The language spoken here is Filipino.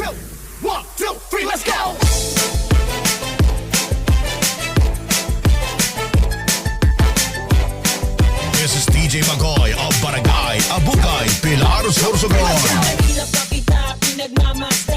two, one, two, three, let's go! This is DJ Magoy of Barangay Abukay, Pilar, Sorsogon. Hirap pa kita, pinagmamasta